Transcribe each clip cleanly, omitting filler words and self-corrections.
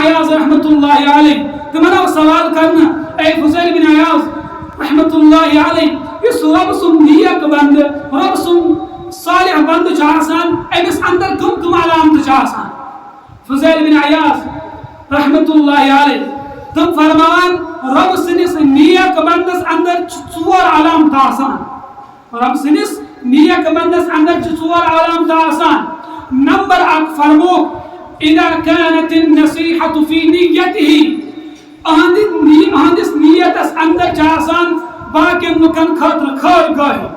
عیاض رحمۃ اللہ علیہ تمن آو سوال کرنا اے فضیل بن عیاض رحمۃ اللہ علیہ اس رب سن نیک بند رب سن صالح بند آسان امس اندر کم علامت آسان فضیل بن عیاض رحمۃ اللہ علیہ تم فرمان رب سنس نیک بندس اندر ژور علامت آسان رب سنس نیک بندس اندر ژور علامت آسان نمبر 1 فرمو اذا كانت النصيحة في نيته اہندس نیتس اندر آسان باقین لکن خاطر خیر گاہی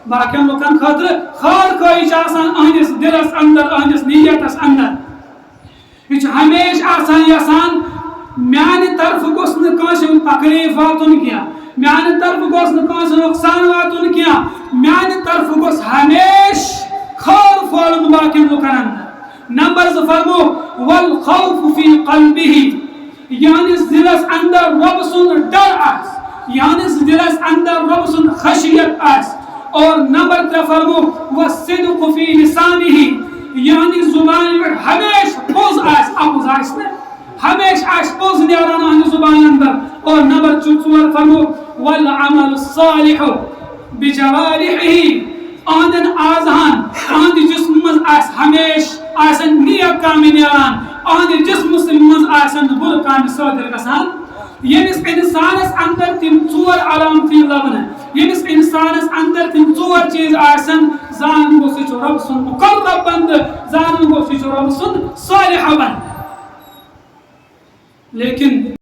باقین لکن خاطر خیر گاہی آسان اہندس دلس اندر اہندس نیتس اندر یہ ہمیشہ آسان یسان میانہ طرف گوس نکانس تکلیف واتن کیا میانہ طرف گوس نکانس نقصان واتن کیا میانہ طرف گوس ہمیشہ خیر پھولن باقین لکن اندر نمبر 2 فرمو والخوف في قلبه یعنی دلس اندر رب سن ڈر آس یعنی دلس اندر رب سن خشیت آس اور نمبر 3 فرمو والصدق في لسانه یعنی زبان پر ہمیشہ پوز آس اپوز آس ہمیشہ آس پوز نیران آن زبان اندر اور نمبر 4 فرمو والعمل الصالح بجوارحه آندن آزان آند جسم مز آس ہمیشہ آسن نیک کامی نیران آند جسم مز آسن بر کامی صادر گسان یمس انسانس اندر تم 4 علامتی لبن یمس انسانس اندر تم 4 چیز آسن زان گو سچ رب سن مقرب بند زان گو سچ رب سن صالح بند لیکن